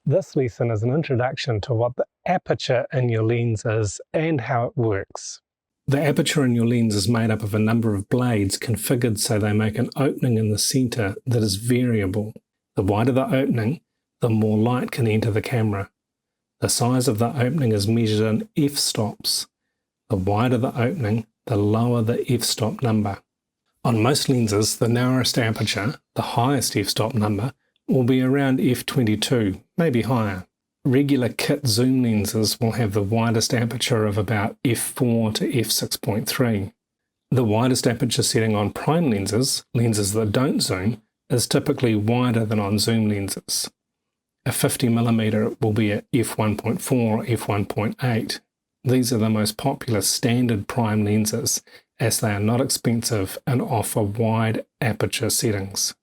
This lesson is an introduction to what the aperture in your lens is and how it works. The aperture in your lens is made up of a number of blades configured so they make an opening in the center that is variable. The wider the opening, the more light can enter the camera. The size of the opening is measured in f-stops. The wider the opening, the lower the f-stop number. On most lenses, the narrowest aperture, the highest f-stop number, will be around f22, maybe higher. Regular kit zoom lenses will have the widest aperture of about f4 to f6.3. The widest aperture setting on prime lenses, lenses that don't zoom, is typically wider than on zoom lenses. A 50mm will be at f1.4 or f1.8. These are the most popular standard prime lenses, as they are not expensive and offer wide aperture settings.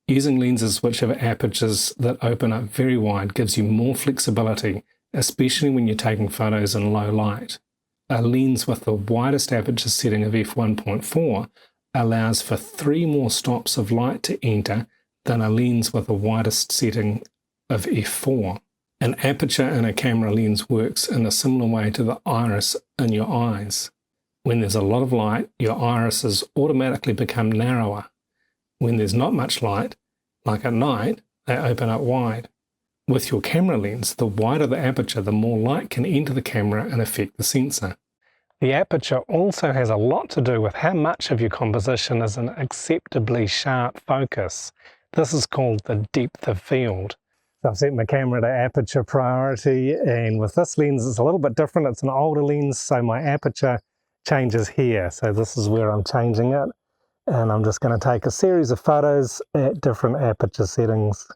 Using lenses which have apertures that open up very wide gives you more flexibility, especially when you're taking photos in low light. A lens with the widest aperture setting of f1.4 allows for 3 more stops of light to enter than a lens with the widest setting of f4. An aperture in a camera lens works in a similar way to the iris in your eyes. When there's a lot of light, your irises automatically become narrower. When there's not much light, like at night, they open up wide. With your camera lens, the wider the aperture, the more light can enter the camera and affect the sensor. The aperture also has a lot to do with how much of your composition is an acceptably sharp focus. This is called the depth of field. So I've set my camera to aperture priority, and with this lens it's a little bit different. It's an older lens, so my aperture changes here. So this is where I'm changing it. And I'm just going to take a series of photos at different aperture settings.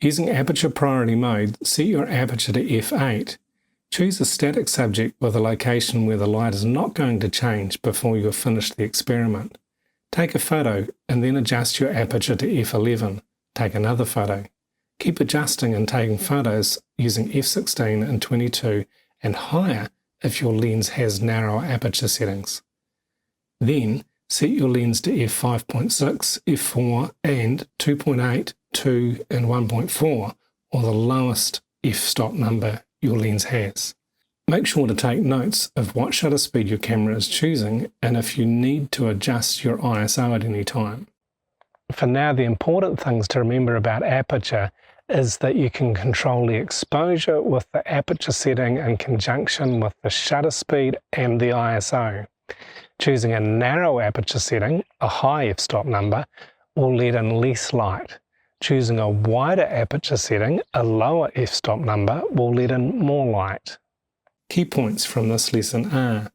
Using aperture priority mode, set your aperture to f8. Choose a static subject with a location where the light is not going to change before you have finished the experiment. Take a photo and then adjust your aperture to f11. Take another photo. Keep adjusting and taking photos using f16 and 22 and higher if your lens has narrower aperture settings. Then set your lens to f5.6, f4 and 2.8, 2 and 1.4, or the lowest f-stop number your lens has. Make sure to take notes of what shutter speed your camera is choosing and if you need to adjust your ISO at any time. For now, the important things to remember about aperture is that you can control the exposure with the aperture setting in conjunction with the shutter speed and the ISO. Choosing a narrow aperture setting, a high f-stop number, will let in less light. Choosing a wider aperture setting, a lower f-stop number, will let in more light. Key points from this lesson are: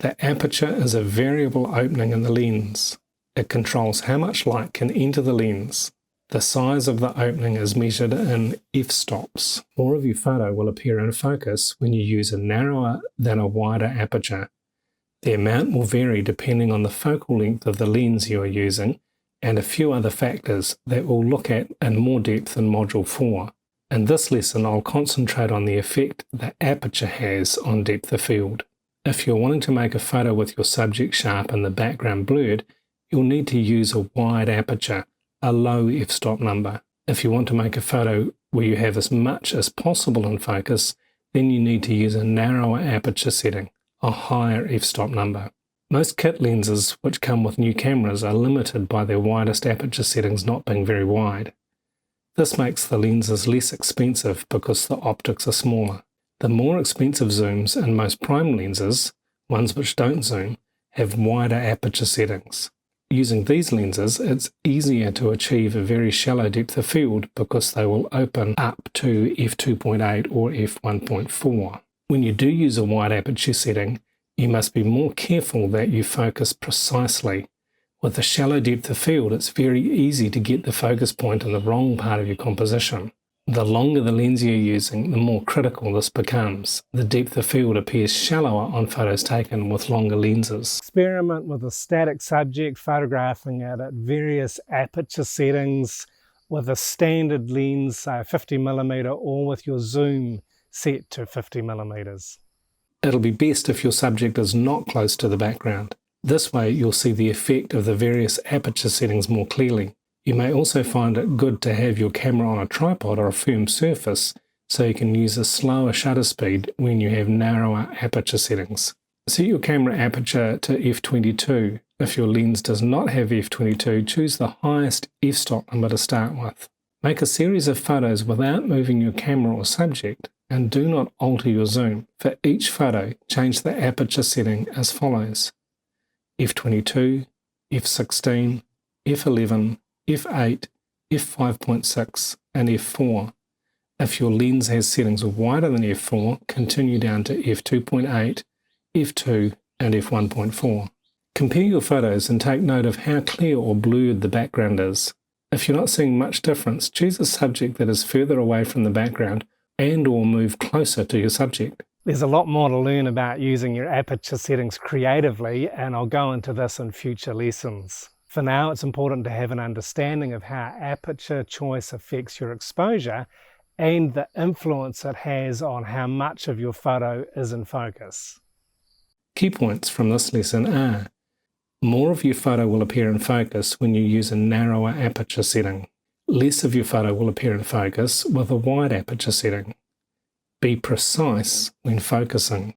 the aperture is a variable opening in the lens. It controls how much light can enter the lens. The size of the opening is measured in f-stops. More of your photo will appear in focus when you use a narrower than a wider aperture. The amount will vary depending on the focal length of the lens you are using and a few other factors that we'll look at in more depth in Module 4. In this lesson, I'll concentrate on the effect the aperture has on depth of field. If you're wanting to make a photo with your subject sharp and the background blurred, you'll need to use a wide aperture, a low f-stop number. If you want to make a photo where you have as much as possible in focus, then you need to use a narrower aperture setting, a higher f-stop number. Most kit lenses which come with new cameras are limited by their widest aperture settings not being very wide. This makes the lenses less expensive because the optics are smaller. The more expensive zooms in most prime lenses, ones which don't zoom, have wider aperture settings. Using these lenses, it's easier to achieve a very shallow depth of field because they will open up to f2.8 or f1.4. When you do use a wide aperture setting, you must be more careful that you focus precisely. With a shallow depth of field, it's very easy to get the focus point in the wrong part of your composition. The longer the lens you're using, the more critical this becomes. The depth of field appears shallower on photos taken with longer lenses. Experiment with a static subject, photographing it at various aperture settings with a standard lens, say 50mm, or with your zoom set to 50mm. It'll be best if your subject is not close to the background. This way you'll see the effect of the various aperture settings more clearly. You may also find it good to have your camera on a tripod or a firm surface so you can use a slower shutter speed when you have narrower aperture settings. Set your camera aperture to f22. If your lens does not have f22, choose the highest f-stop number to start with. Make a series of photos without moving your camera or subject, and do not alter your zoom. For each photo, change the aperture setting as follows: f22, f16, f11, f8, f5.6, and f4. If your lens has settings wider than f4, continue down to f2.8, f2, and f1.4. Compare your photos and take note of how clear or blurred the background is. If you're not seeing much difference, choose a subject that is further away from the background and/or move closer to your subject. There's a lot more to learn about using your aperture settings creatively, and I'll go into this in future lessons. For now, it's important to have an understanding of how aperture choice affects your exposure and the influence it has on how much of your photo is in focus. Key points from this lesson are: more of your photo will appear in focus when you use a narrower aperture setting. Less of your photo will appear in focus with a wide aperture setting. Be precise when focusing.